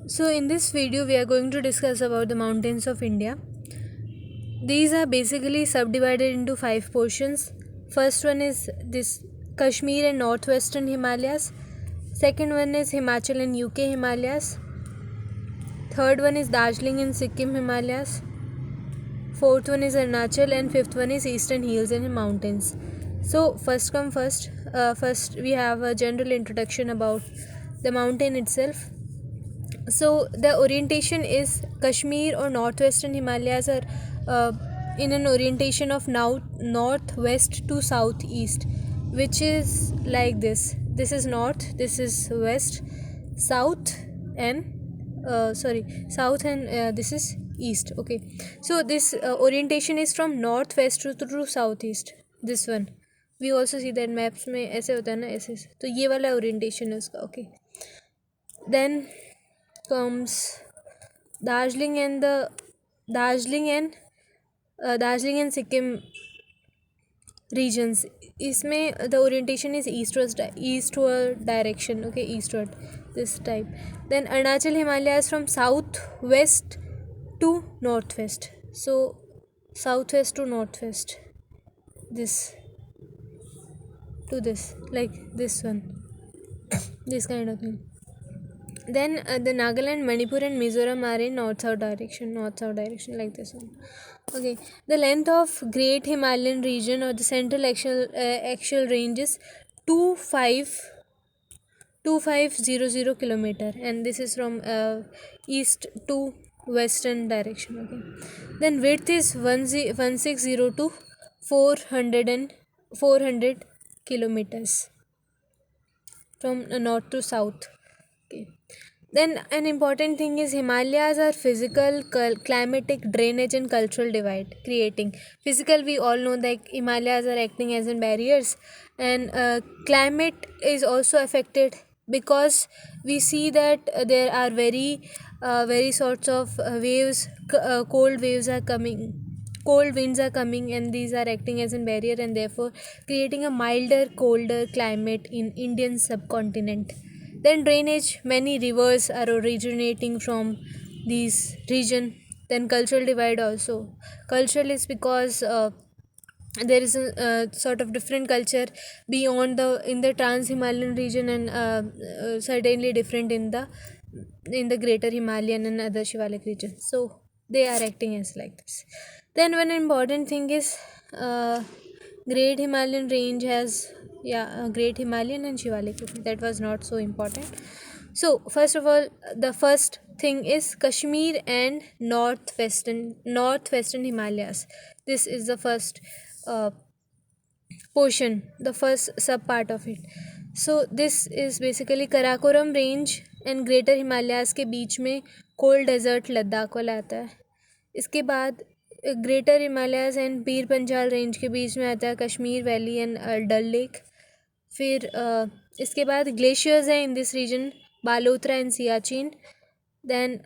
So in this video we are going to discuss about the mountains of India. These are basically subdivided into 5 portions. First one is this Kashmir and northwestern Himalayas. Second one is Himachal and UK Himalayas. Third one is Darjeeling and Sikkim Himalayas. Fourth one is Arunachal and fifth one is Eastern Hills and Mountains. So first come first. First we have a general introduction about the mountain itself. So the orientation is Kashmir or northwestern Himalayas are in an orientation of now northwest to southeast, which is like this. This is north, this is west, south and south and this is east. Okay, so this orientation is from northwest to southeast. This one we also see that maps में ऐसे होता है ना, ऐसे तो ये वाला orientation है उसका. Okay, then comes Darjeeling and Darjeeling and Sikkim regions. इसमें the orientation is eastward direction. Okay, eastward, this type. Then Arunachal Himalayas from southwest to northwest. So southwest to northwest, this to this, like this one, this kind of thing. Then the Nagaland, Manipur and Mizoram are in north-south direction, like this one. Okay, the length of Great Himalayan region or the central axial range is 2500 kilometer, and this is from east to western direction. Okay, then width is 1602 to 400 kilometers from north to south. Okay. Then an important thing is Himalayas are physical, climatic, drainage and cultural divide creating. Physical, we all know that Himalayas are acting as in barriers, and climate is also affected because we see that there are very sorts of waves, cold waves are coming, cold winds are coming, and these are acting as a barrier and therefore creating a milder, colder climate in Indian subcontinent. Then drainage, many rivers are originating from these region. Then cultural divide also. Cultural is because there is a sort of different culture beyond in the trans-Himalayan region, and certainly different in the greater Himalayan and other Shivalik region. So they are acting as like this. Then one important thing is Great Himalayan range has Great Himalayan and Shivalik. That was not so important. So first of all, the first thing is Kashmir and northwestern Himalayas. This is the first portion, the first sub part of it. So this is basically Karakoram range and Greater Himalayas के बीच में cold desert Ladakh वाला आता है. इसके बाद greater Himalayas and Pir Panjal range के बीच में आता है Kashmir valley and Dal lake. फिर इसके बाद ग्लेशियर्स हैं in this region, Baltoro and Siachen. Then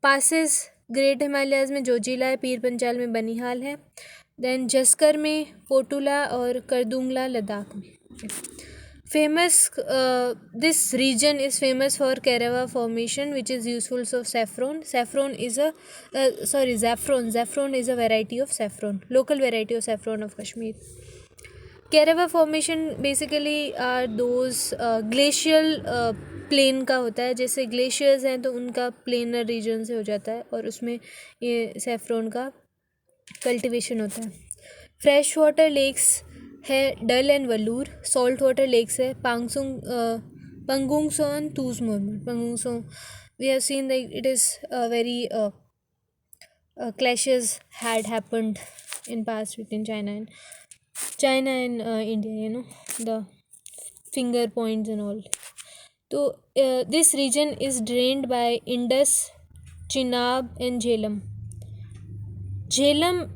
passes great Himalayas में जोजिला है, पीर पंजाल में बनिहाल है. देन जस्कर में पोटुला और करदुंगला लद्दाख में. Famous, this region is famous for Kairawa formation, which is useful of saffron. Saffron is Saffron is a variety of saffron, local variety of saffron of Kashmir. Kairawa formation basically are those glacial plain का होता है. जैसे glaciers हैं तो उनका planar reason से हो जाता है और उसमें ये सैफ्रॉन का कल्टिवेशन होता है. फ्रेश वाटर लेक्स है Dal and Wular. Salt water lakes है Pangong Tso and Tso Moriri. Pangong Tso we have seen that it is very clashes had happened in past between China and India, you know, the finger points and all. So this region is drained by Indus, Chenab and Jhelum. Jhelum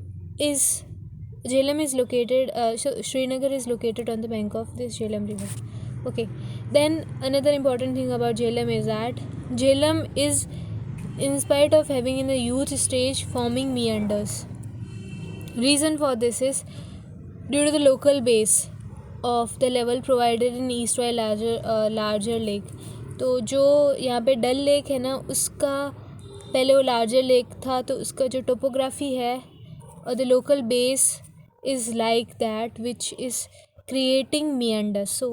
is located, so Srinagar is located on the bank of this Jhelum river. Okay, then another important thing about Jhelum is that Jhelum is, in spite of having in the youth stage, forming meanders. Reason for this is due to the local base of the level provided in eastwise larger lake. तो जो यहाँ पे डल lake है ना, उसका पहले वो larger lake था, तो उसका जो टोपोग्राफी है और the local base is like that which is creating meanders. So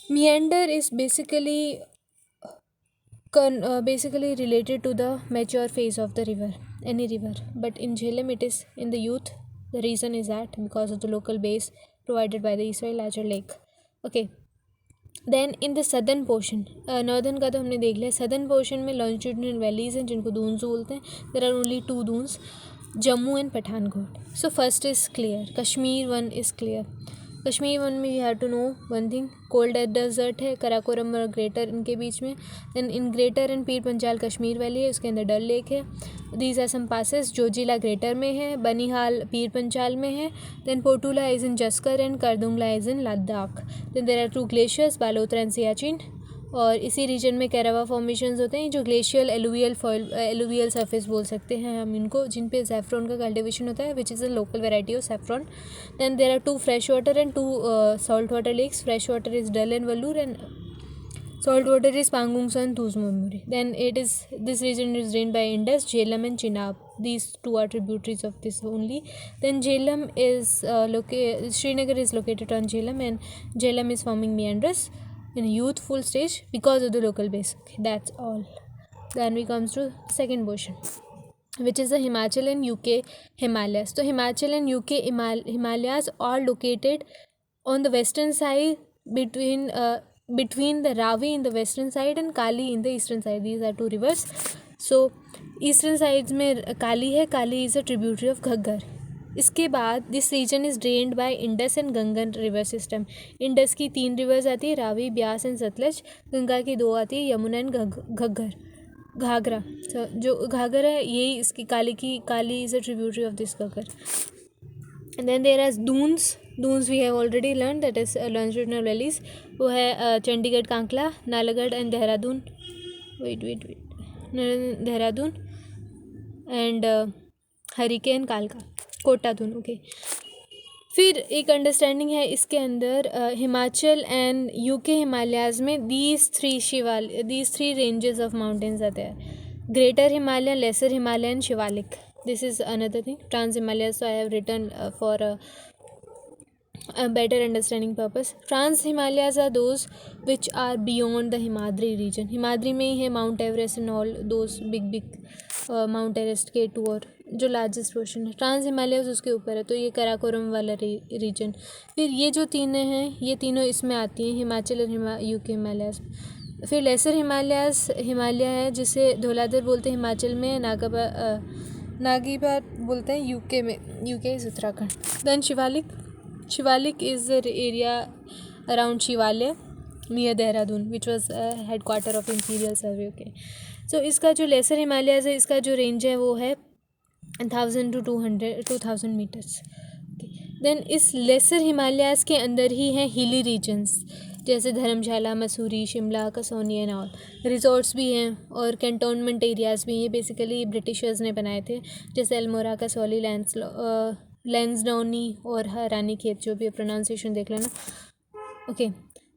meander is basically related to the mature phase of the river, any river, but in Jhelum it is in the youth. The reason is that because of the local base provided by the Israel larger lake. Okay, then in the southern portion, northern का तो हमने देख लिया. southern portion में longitudinal valleys हैं जिनको दून्स बोलते हैं. There are only two Duns, Jammu and Pathankot. So first is clear. Kashmir one is clear. Kashmir one में you have to know one thing, cold desert है, कराकोरम और ग्रेटर इनके बीच में. Then in greater and Pir Panjal Kashmir valley है, उसके अंदर डल लेक है. These are some passes. Zojila greater में है, बनिहाल पीर पंजाल में है. देन पोटूला is in Zanskar and Khardungla is in Ladakh. Then there are two glaciers, Baltoro and Siachen. और इसी रीजन में कैरावा फॉर्मेशंस होते हैं जो ग्लेशियल एलुवियल सरफेस बोल सकते हैं हम इनको, जिन पे सैफ्रॉन का कल्टिवेशन होता है, which is a local variety of saffron. Then there are two fresh water and two salt water lakes. Fresh water is Dal and Wular and salt water is Pangongsa and Tuzmumuri. Then this region is drained by Indus, Jhelum and Chenab. These two are tributaries of this only. Then Jhelum is Srinagar is located on Jhelum, and Jhelum is forming meanders in a youthful stage because of the local base. Okay, that's all. Then we comes to second portion, which is the Himachal and UK Himalayas. So Himachal and UK Himalayas are located on the western side between the Ravi in the western side and Kali in the eastern side. These are two rivers. So eastern sides में Kali है. Kali is a tributary of Ghaggar. इसके बाद this region is drained by Indus and Ganga river system. Indus की 3 rivers आती है, Ravi, Beas and Sutlej. Ganga की 2 आती है, यमुना एंड घाघरा. जो घाघर है यही इसकी Kali is a tributary of this Ghaghara. And then there are दून्स we have already learn, that is longitudinal valleys. वो है चंडीगढ़, कांकला, नालागढ़ एंड देहरादून. देहरादून एंड हरिकेन, कालका, कोटा दून. ओके, फिर एक अंडरस्टैंडिंग है इसके अंदर हिमाचल एंड यूके हिमालयाज़ में these three ranges of mountains आते हैं. Greater Himalaya, lesser Himalaya and Shivalik. This is another thing. Trans Himalaya, so I have written for a better understanding purpose. Trans Himalayas are those which are beyond the Himadri region. Himadri में ही है mount Everest and all those big mount Everest के 2 और जो largest portion है. Trans Himalayas उसके ऊपर है, तो ये कराकोरम वाला रीजन. फिर ये जो तीनों हैं, ये तीनों इसमें आती हैं, हिमाचल और यूके हिमालयाज. फिर लेसर हिमालय है जिसे धौलाधर बोलते हैं हिमाचल में, नागीबार बोलते हैं यूके में. UK is Uttarakhand. Then Shivalik is the area around Shivalaya near Dehradun, which was headquarter of Imperial Survey. Okay, so इसका जो लेसर हिमालयाज़ है, इसका जो रेंज है वो है 1000 to 2000 मीटर्स. देन इस लेसर हिमालयाज़ के अंदर ही हैं हिली रीजन्स जैसे Dharamshala, Mussoorie, Shimla, Kausani and all. Resorts भी हैं और कैंटोनमेंट एरियाज़ भी हैं. ये बेसिकली ब्रिटिशर्स ने बनाए थे, जैसे अल्मोड़ा, कसौली, लैंसडाउनी और रानी खेत, जो भी प्रोनाउंसिएशन देख लेना. Okay,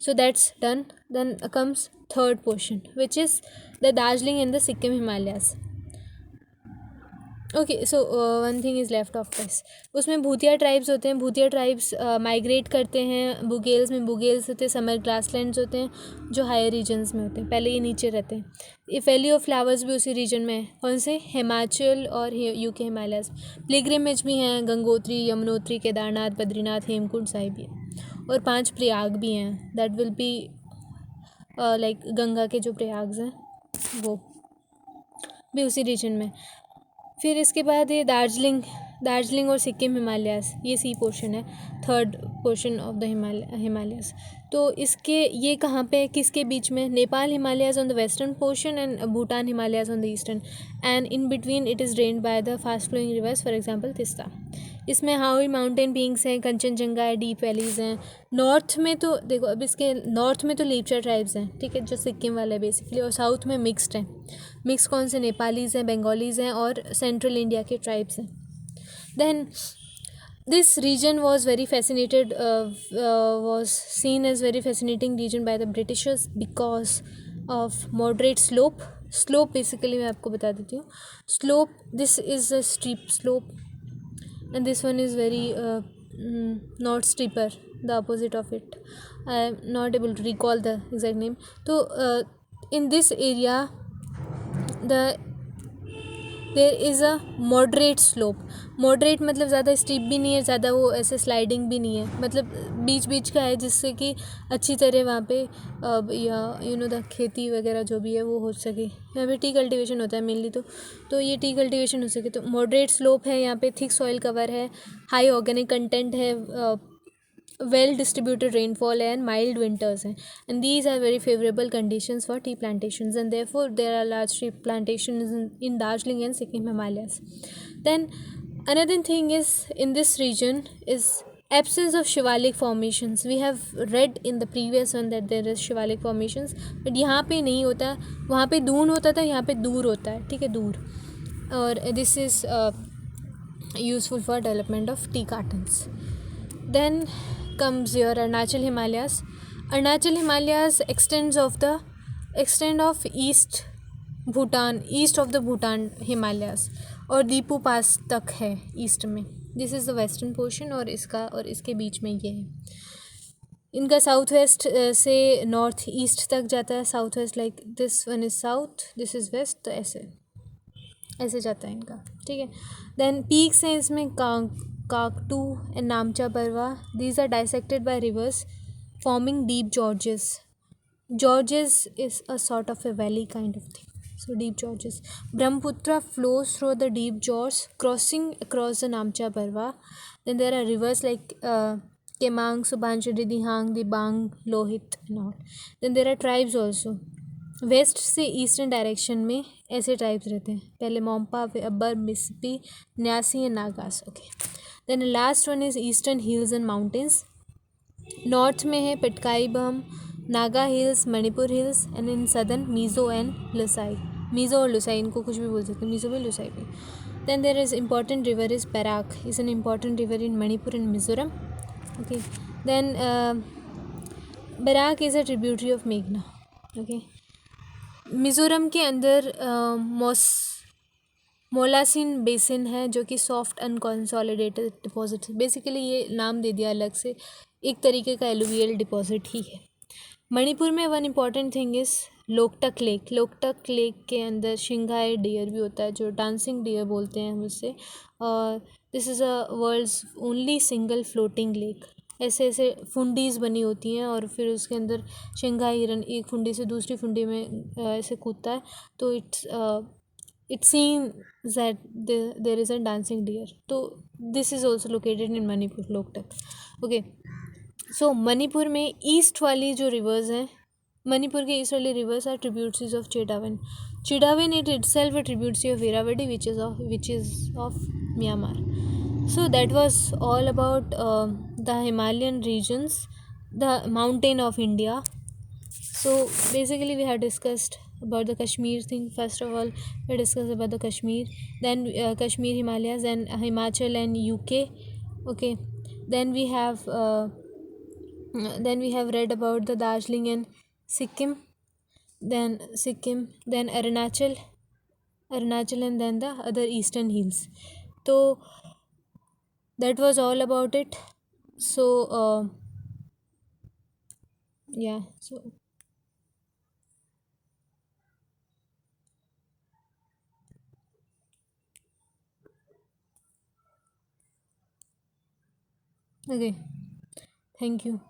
so that's done. Then comes third portion which is the Darjeeling and the Sikkim Himalayas. Okay, so one thing is left of this. उसमें भूतिया ट्राइब्स होते हैं. भूतिया ट्राइब्स माइग्रेट करते हैं. बुगेल्स होते हैं, समर ग्रासलैंड्स होते हैं जो हायर रीजन्स में होते हैं. पहले ये नीचे रहते हैं. ये वैली ऑफ फ्लावर्स भी उसी रीजन में है. कौन से? हिमाचल और यूके हिमालयाज. पिलग्रिमेज भी हैं, गंगोत्री, यमुनोत्री, केदारनाथ, बद्रीनाथ, हेमकुंड साहिब भी हैं. और 5 प्रयाग भी हैं. That will be like Ganga के जो प्रयाग्स हैं वो भी उसी रीजन में. फिर इसके बाद ये दार्जिलिंग और सिक्किम हिमालयाज़, ये सी पोर्शन है, third portion of the Himalayas. तो इसके ये कहाँ पे, किसके बीच में? Nepal Himalayas on the western portion and Bhutan Himalayas on the eastern, and in between it is drained by the fast flowing rivers, for example Teesta. इसमें हाउई माउंटेन पीक्स हैं, कंचनजंगा है, डीप वैलीज़ हैं. नॉर्थ में तो देखो, अब इसके नॉर्थ में तो लेप्चा ट्राइब्स हैं, ठीक है, जो सिक्किम वाले बेसिकली. और साउथ में मिक्सड हैं. मिक्स कौन से? नेपालीज़ हैं, बंगालीज़ हैं और सेंट्रल इंडिया के ट्राइब्स हैं. Then This region was very fascinated, was seen as very fascinating region by the Britishers because of moderate slope. Slope basically मैं आपको बता देती हूँ. Slope, this is a steep slope, and this one is very not steeper, the opposite of it. I am not able to recall the exact name. So in this area, the there is a moderate slope. Moderate मतलब ज़्यादा steep भी नहीं है, ज़्यादा वो ऐसे sliding भी नहीं है, मतलब बीच बीच का है, जिससे कि अच्छी तरह वहाँ पे या द खेती वगैरह जो भी है वो हो सके. यहाँ पे टी कल्टीवेशन होता है मेनली, तो ये टी कल्टीवेशन हो सके. तो मॉडरेट स्लोप है, यहाँ पे थिक सॉइल कवर है, हाई ऑर्गेनिक कंटेंट है, well distributed rainfall and mild winters हैं, and these are very favorable conditions for tea plantations, and therefore there are large tea plantations in Darjeeling and Sikkim Himalayas. Then another thing is, in this region is absence of shivalik formations. We have read in the previous one that there is shivalik formations, but यहाँ पे नहीं होता. वहाँ पे दून होता था, यहाँ पे दूर होता है. ठीक है, दूर. और this is useful for development of tea gardens. Then comes your Arunachal Himalayas. Arunachal Himalayas extend of east Bhutan, east of the Bhutan Himalayas, और दीपू पास तक है ईस्ट में. This is the western portion, और इसके बीच में ये है. इनका साउथ वेस्ट से नॉर्थ ईस्ट तक जाता है. South west, like this one is south, this is west, तो ऐसे ऐसे जाता है इनका. ठीक है. देन पीक्स हैं इसमें काकटू and Namcha Barwa. These are dissected by rivers forming deep gorges. Georges is a sort of a valley kind of thing. So deep Georges. Brahmaputra flows through the deep George, crossing across the Namcha Barwa. Then there are rivers like Kemang, Subansiri, Dihang, Dibang, Lohit and all. Then there are tribes also. West से eastern direction में ऐसे tribes रहते हैं. पहले मोम्पा, अब्बर, मिसपी, Nyishi and Nagas. Okay. Then last one is eastern hills and mountains. North में है Patkai Bum, Naga hills, Manipur hills, and in southern Mizo and Lushai. Mizo और लुसाई, इनको कुछ भी बोल सकते हैं, मीज़ो भी लुसाई भी. Then there is important river is Barak, is an important river in Manipur and Mizoram. Okay. Then Barak is a tributary of मेघना. ओके. मिज़ोरम के अंदर मोलासिन बेसिन है, जो कि सॉफ्ट अनकॉन्सोलिडेटेड डिपॉजिट. बेसिकली ये नाम दे दिया अलग से, एक तरीके का एलुवियल डिपॉजिट ही है. मणिपुर में one important thing is Loktak lake. Loktak lake के अंदर शिंगाई डियर भी होता है, जो डांसिंग डियर बोलते हैं हम उससे. और this is a world's only single floating lake. ऐसे ऐसे फुंडीज़ बनी होती हैं, और फिर उसके अंदर शिंगाई हिरन एक फुंडी से दूसरी फुंडी में ऐसे कूदता है. तो it seems that there is a dancing deer. So this is also located in Manipur, Loktak. Okay. सो मणिपुर में ईस्ट वाली जो रिवर्स हैं, मणिपुर के ईस्ट वाली rivers are tributaries of Chindwin. Chindwin it itself a tributary of Irrawaddy which is of Myanmar. So that was all about the Himalayan regions, the mountain of India. So basically we have discussed about the Kashmir thing. First of all, we discussed about the Kashmir, then Kashmir, Himalayas, and Himachal and UK. Okay. Then we have read about the Darjeeling and Sikkim, then Arunachal, and then the other eastern hills. So that was all about it. So yeah, so okay, thank you.